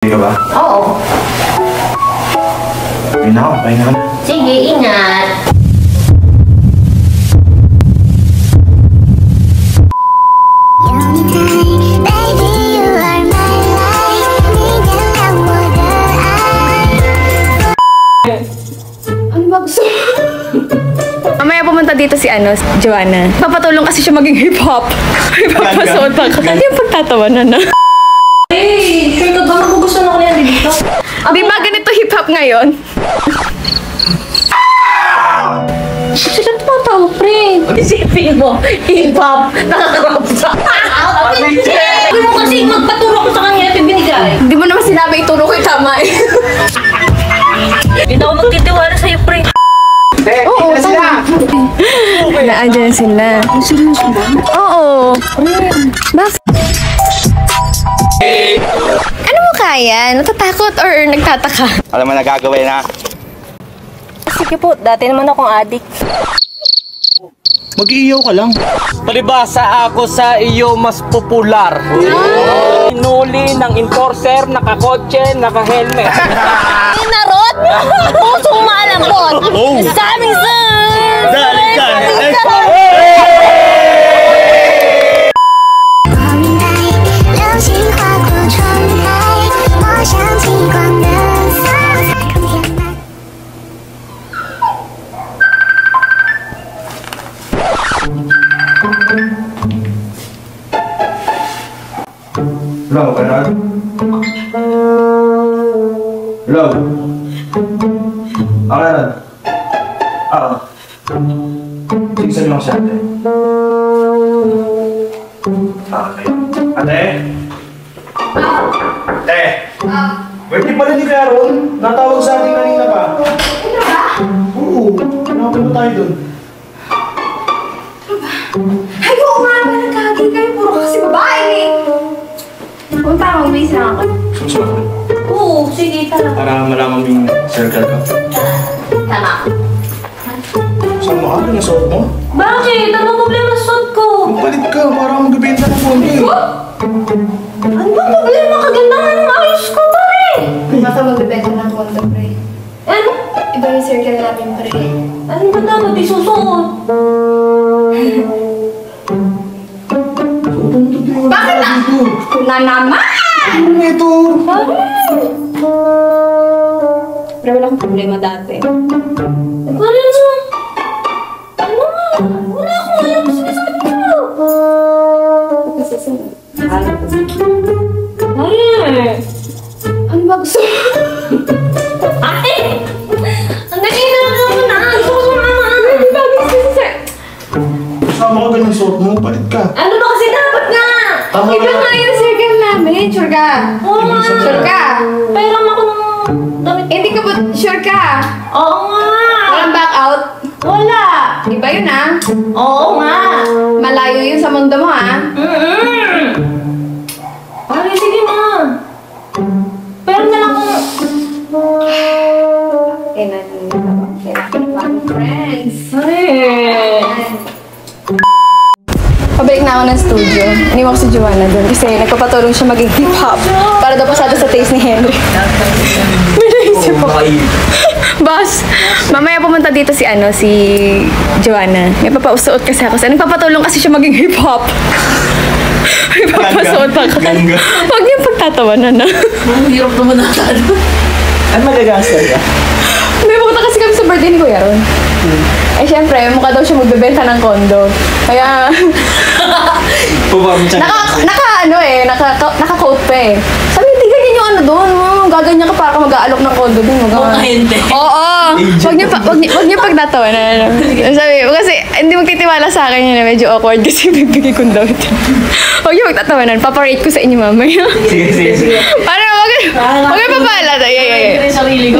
Ka ba? Oo. Ayun na ako, pahinga ka na. Sige, ingat. Ano ba gusto? Mamaya pumunta dito si Joanna. Papatulong kasi siya maging hip-hop. Ipapasuot ako. Yung pagtatawanan na. Hey, sure ka ba magugustuhan ako niyan dito? Di ba ganito hip-hop ngayon? Sila tumatawa, pre. Isipin mo, hip-hop, nakakarap sa Hindi mo kasi magpaturo ko sa kanya ito binigay. Hindi mo naman sinabi ituro ko yung tama eh. Hindi na ako magtitiwala sa'yo, pre. Oo, tama. Naandyan sila. Oo. Bakit? Ano mo kaya? Natatakot or nagtataka? Alam mo na gagawin na. Sige po, dati naman akong addict. Mag-iiyaw ka lang. Palibasa ako sa iyo mas popular. Inuli ng enforcer, nakakotse, naka-helmet. Narot! Pusong malambot! Oh. Saming son! Dali ka! Let's go! 流星划过窗台，我像极光的色彩，空填满。 Hello, Bernard? Hello? Bernard? Oo. Tigsan mo si ate. Okay. Ate? Ate? Pwede pala ni Caron. Natawag sa atin kanina pa. Ano ba? Oo. Nakapunta tayo dun. Ay, oo nga ba? Nagkagi kayo. Puro kasi babae eh. Punta ako, umalis na ako. Susunod ko. Oo, sige, tara. Para malaman mo yung circle ko. Tama. Saan mo ka? Pinasuot mo? Bakit? Ano problema sa suot ko? Magpalit ka para magbibenta ng phone eh. Ano ba problema? Kaganda nga ng ayos ko, pare! Baka magbibenta ng kondo, pre. Ano? Iba yung circle namin, pre. Ano ba dapat isusuot? Bakit na? Na naman! Ano ito? Pero wala akong problema dati. Ano mo? Ano nga? Wala akong alam sa sinasabi ko. Kasi sunod. Ay! Ano ba gusto? Ate! Ang dali na naman na! Gusto ko sumama! Ano ba gusto? Sama ka ganyan suot mo, palit ka. Ano ba kasi dapat nga? Tama Iba nga yung circle namin. Sure ka? Oo nga! Sure ka? Pairam ako ng damit. Hindi ka ba sure ka? Oo nga! Walang back out? Wala! Iba yun ah. Oo nga! Malayo yun sa mundo mo ah. Pare, sige na! Pero na lang kung... Friends. Pare! Pabalik na ako ng studio. Iniwan ko si Joanna doon kasi nagpapatulong siya maging hip-hop para daw pasado sa taste ni Henry. May naisip ko. Boss, mamaya pumunta dito si Joanna. May papausuot kasi ako. Nagpapatulong kasi siya maging hip-hop. May papasuot ako. Ganga. Huwag niyang pagtatawanan na. Ang hirap naman natin. Ano magagasal ka? May pumunta kasi kami sa birthday ni Kuya Ron. Eh syempre, mukha daw siya magbebenta ng kondo. Kaya, naka-coat pa eh. Sabi, hindi ganyan yung ano doon. Gaganyan ka para ka mag-aalok ng kondo doon. Mga hindi. Oo. Wag niyo pagtatawanan. Sabi, kasi hindi magtitiwala sa akin yun. Medyo awkward kasi bibigay kong daw ito. Huwag niyo pagtatawanan. Paparate ko sa inyo mamaya. Sige. Para wag niyo papaalala. Hindi rin sarili ko.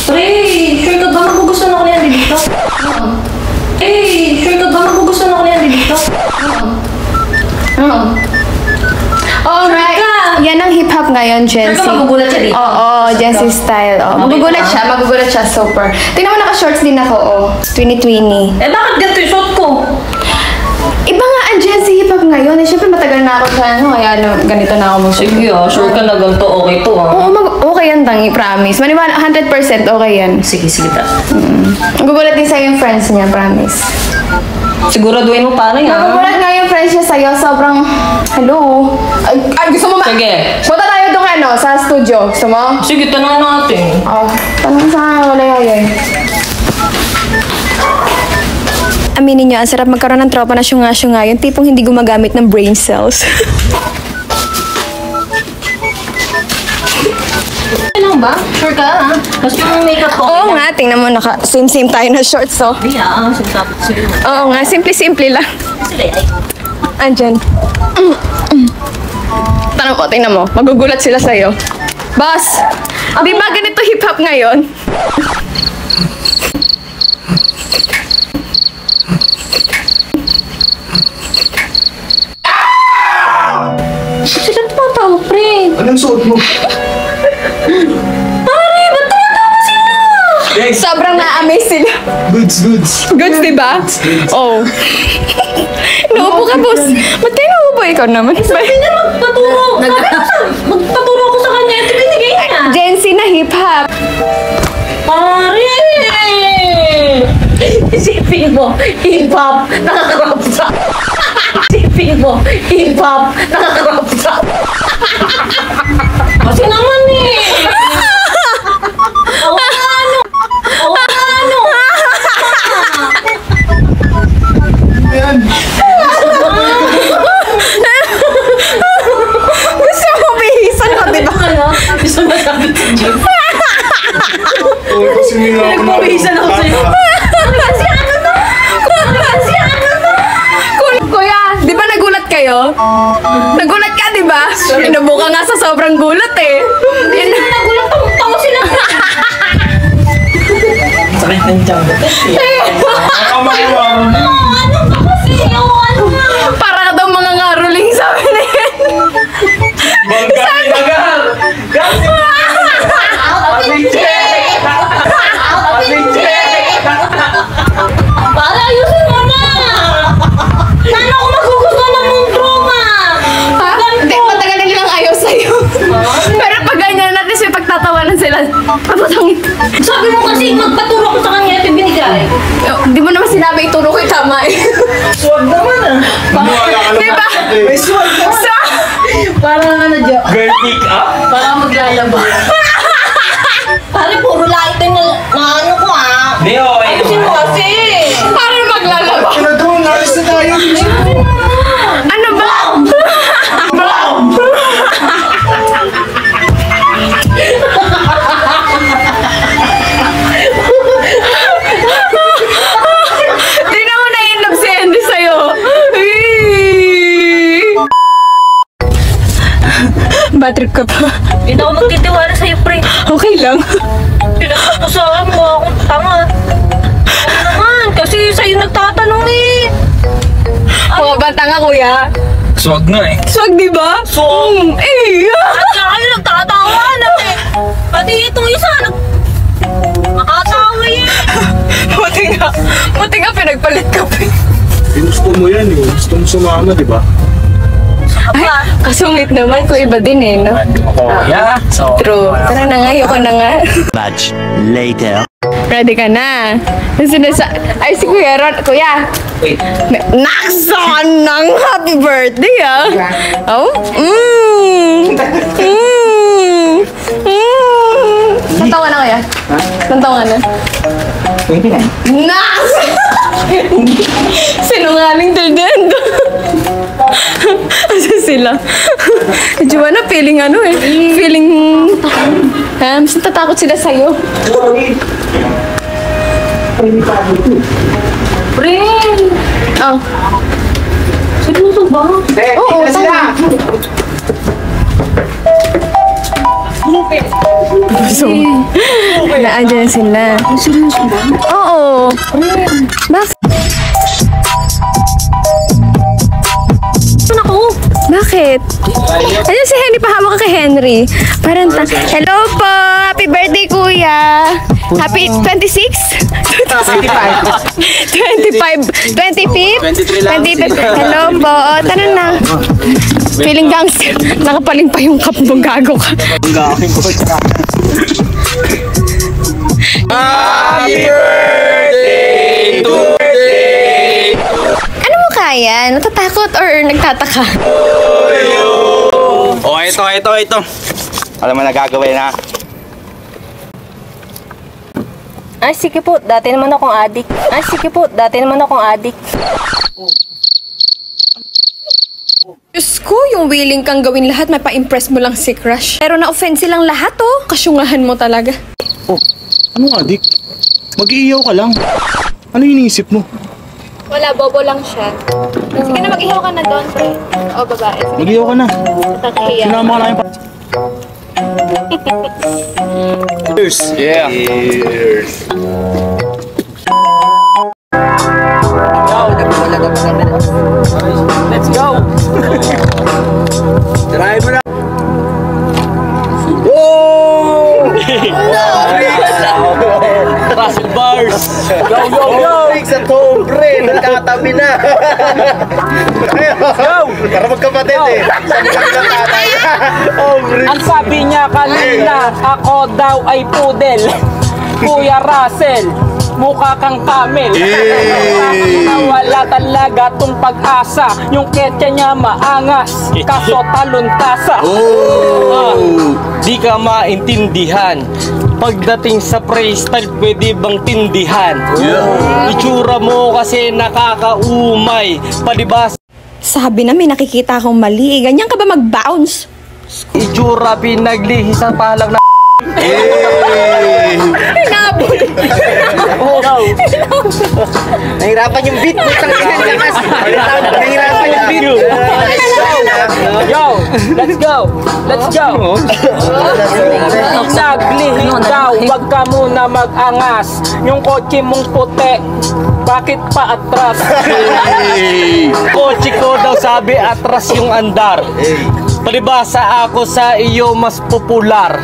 Pre, sure ka ba magugustuhan ako niyan dito? Sure ka ba magugustuhan ako niyan dito? Oo. Alright. Yan ang hip-hop ngayon, Gen Z. Sure ka magugulat siya dito? Oo, Gen Z style. Oh. Magugulat siya, super. Tingnan mo, naka-shorts din ako, oh. 2020. Eh bakit ganito yung suot ko? Iba nga ang Gen Z hip-hop ngayon. Eh, syempre matagal na ako sa ano, kaya ganito na ako mag-shoot. Sige sure ka na ganito. Okay to Oo, okay yan, Tangi, promise. Maniwala, 100% okay yan. Sige ta. Gugulat din sa'yo yung friends niya, promise. Siguraduhin mo parang yan. Nagugulat nga yung friends niya sa'yo, sobrang, hello? Ay, gusto mo Sige. Punta tayo doon ano, sa studio. Gusto mo? Sige, tanong natin. Tanong sa akin, wala yun. Aminin nyo, ang sarap magkaroon ng tropa na syunga-syunga, yung tipong hindi gumagamit ng brain cells. Ano ba? Sure ka ha? Mas yung makeup ko. Oo nga, tingnan mo, same tayo na shorts, oh. Sige. Oo nga, simple-simple lang. Sige. Andyan. Tanong ko, tingnan mo, magugulat sila sa'yo. Boss, di ba ganito hip-hop ngayon? Sila tumatawa, pre. Anong suot mo? Pare, ba't tumatawa sila? Sobrang na-amaze sila. Goods. Goods, di ba? Oh. Naupo ka, boss. Ba't tayo naupo? Ikaw naman. Sabi niya magpaturo. Magpaturo ako sa kanya. Ito binigay niya. Gen Z na hip-hop. Pare! Isipin mo, hip-hop, nakakarapsa. Isipin mo, hip-hop, nakakarapsa. Kasi naman eh. Ano? Yan. Gusto mo bihisan ko, di ba? Gusto mo sabi si Jim? Oo, kasi nila ako na. Nagpawisan ako sa'yo. Kuya, di ba nagulat kayo? Nagulat ka, di ba? Inubuka nga sa sobrang gulat eh. Hindi na nagulat. Tawa sila. Sakit ng tiyan mo. Ano ba kasi? Ano nga? Para daw mga ngaruling sabi na yan. Para ayusin mo na! Sana ako magugustuhan ng mong trauma! Hindi, matagal na nilang ayaw sa'yo. Pero pag ganyan natin siya pagtatawanan sila. Papatangin. Sabi mo kasi magpaturo ko sa kanya ito binigay. Di mo naman sinabi ituro ko yung tama eh. Swag naman ah. Di ba? May swag naman. Sa... Parang ano dyan? Girl pick up. Parang maglalaba. Pare, puro light na ano ko ah. Di oh. Ayusin mo kasi! Parang maglalaba. Kaya doon, alis na tayo. Ano ba? Di na mo na-inlove si Andy sa'yo. Bad trip ka pa. Hindi na ako magtitiwala sa'yo, pre. Okay lang. Pinakasasahan mo akong tanga. Ano naman? Kasi sa'yo nagtatanong eh. Mga bata nga, kuya. Swag nga eh. Swag, di ba? Swag. Eh, Kaya kayo nagtatawa na eh. Pati itong isa, nakatawa eh. Buti nga pinagpalit ka pa. Gusto mo yan eh. Gusto mo sumama, di ba? Ay, kasungit naman ko iba din eh, no? Yeah. So, True. Tara na nga, ayoko na nga. Much later. Ready ka na? Ay, si Kuya Ron. Kuya! wait. Nakson ng happy birthday, ah! Oh? Ilang taon na, Kuya? Ilang taon na? 29. Naks! Sinungaling din. Asa sila? Joanna, feeling ano eh. Feeling... Ha? Mas natatakot sila sa'yo. Pre! Oh. Seryoso ba? Oo, tama. So, naandyan sila. Seryoso ba? Oo. Bakit? Saan ako? Bakit? Ayun si Henry, pahawak ka kay Henry. Parang hello po! Happy birthday, kuya! Happy 26? 25. 25th? 25th. Hello po. O, tara na. Feeling gangster. Nakapaling pa yung cup mo, gago ka. Happy birthday to birthday! Ano mo kaya? Natatakot or nagtataka? Oh, ito. Alam mo na gagawin ha? Ay, sige po. Dati naman akong adik. Diyos ko, yung willing kang gawin lahat, may pa-impress mo lang si Crush. Pero na-offend silang lahat, oh. Kasyungahan mo talaga. Oh, ano nga, Dick? Mag-iiyaw ka lang. Ano iniisip mo? Wala, bobo lang siya. Sige na, mag-ihaw ka na doon, pre. O, babae. Mag-iiyaw ka na. Tatahiya. Sinama ka lang yung Cheers! Yeah! Let's go! Drive mo na! Whoa! Russell Bars! Go! Sa to, pre! Nagkatabi na! Go! Para magkapatid eh! Sabi kami ng tatay! Oh, pre! Ang sabi niya kanina, ako daw ay poodle. Kuya Russell, mukha kang camel. Wala talaga tong pag-asa. Yung ketya niya maangas, kaso taluntasa. Di ka maintindihan. Pagdating sa freestyle, pwede bang tindihan? Itsura mo kasi nakakaumay. Palibas, Sabi na may nakikita akong mali. Ganyan ka ba mag-bounce? itsura pinaglihi sa palang na Hinabol. Nahirapan yung beat! Nahirapan yung beat! Yo, let's go! Naglihi daw, wag ka muna mag-angas. Yung kotse mong puti, bakit pa atras? kotse ko daw sabi atras yung andar. Palibasa ako sa iyo mas popular.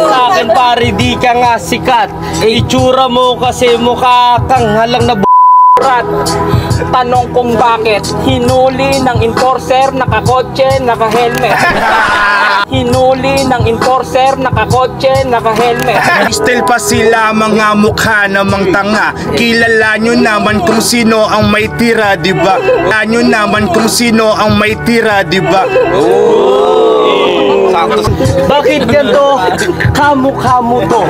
Sa akin pare di ka nga sikat. Itsura mo kasi mukha kang halang na Rat, tanong kung bakit hinuli ng enforcer, nakakotse, naka-helmet. Hinuli ng enforcer, nakakotse, naka-helmet. Still pa sila mga mukha namang tanga. Kilala nyo naman kung sino ang may tira, diba? Kilala nyo naman kung sino ang may tira, diba? bakit ganito? Kamukha mo to.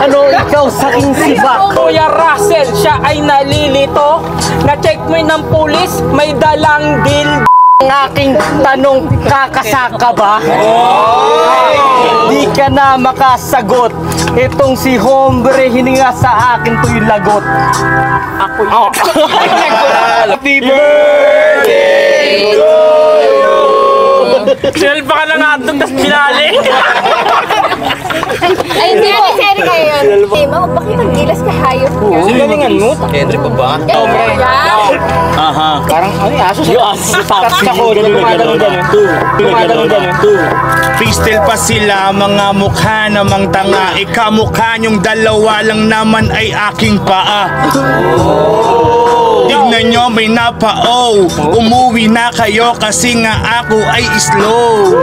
Ano ikaw saking sibak? Kuya Russell, siya ay nalilito. Na-check mo ng pulis, may dalang deal. Ang aking tanong, kakasaka ba? Di ka na makasagot. Itong si hombre hininga sa akin to'y lagot. Ako yun. Happy birthday to you! Selva ka na nga doon, tas pinali. Ay, hindi ko. Seri kayo yun. Tema, bakit nag-gilas ka hayop ka? Galingan mo? Henry pa ba? Aha. Parang ano yung aso Yung aso sa kotse. Freestyle pa sila mga mukha namang tanga. Ikamukha nyong dalawa lang naman ay aking paa. Tignan nyo may napao. Umuwi na kayo kasi nga ako ay slow.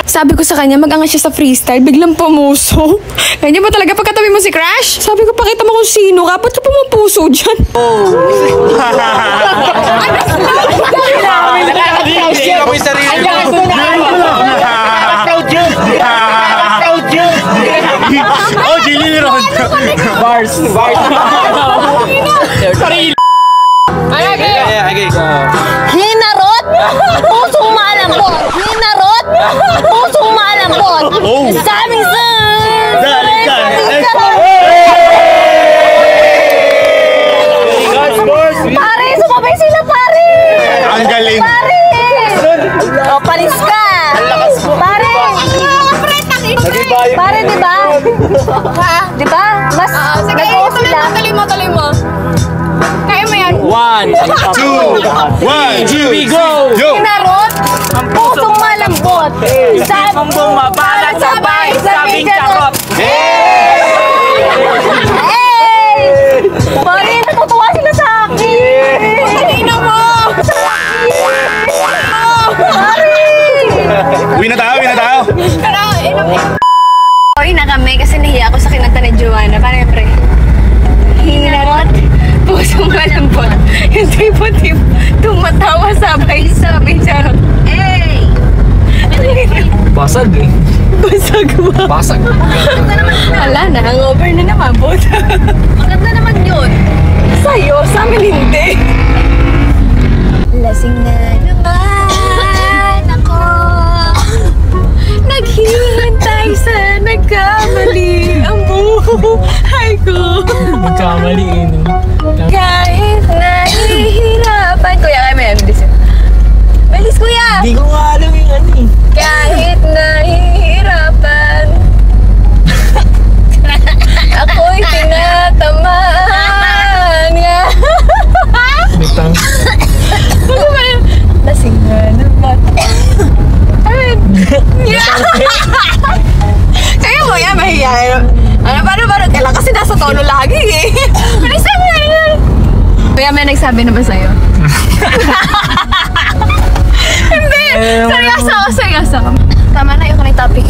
Sabi ko sa kanya, mag-angas siya sa freestyle, biglang pumuso. Ganyan ba talaga pagkatabi mo si Crush? Sabi ko, pakita mo kung sino ka, ba't ka pumupuso dyan? Oh, Jilly Ron. Bars. Hinarot! Pusong malambot! Hinarot! Pusong malambot! Oh. Sabi sa... Pare, sumabay sila, pare! Ang galing. Pare! O, palis ka! Pare! Pare, di ba? Ha? Di ba? Mas nag-o sila. Tuloy mo. Kaya 1, 2, 1, 2, here we go! Yo! Kinarot, ang pusong malambot. Isip mong bumabalat sabay sabing charot. Pare, natutuwa sila sa akin. Kanina mo. Pare. Uwi na tayo, uwi na tayo. Uwi na kami kasi nahiya ako sa kinanta ni Joanna. Paano yun, pre? Hinarot, pusong malambot. Yung tipo-tipo, tumatawa sabay charot. Hey! Basag eh. Basag ba? Basag. Wala na, hangover na naman, bot. Maganda naman yun. Sa'yo, sa amin hindi. Lasing na naman ako. Naghihintay sa nagkamali ang buhay ko. Magkamali eh, no? Kahit nahihirapan. Kuya, kaya may bilis yun. Bilis, kuya! Hindi ko nga alam yung ano eh. Kahit nahihirapan, ako'y tinatamaan nga. Bitang. Ano ba yun? Lasing na naman. Ayun. Kaya mo yan, mahihayin. Ano, paano? Kailan kasi nasa tono lagi eh. Bilisan mo yan. Kuya, may nagsabi na ba sa'yo? Hindi! Seryoso ako. Tama na yung topic.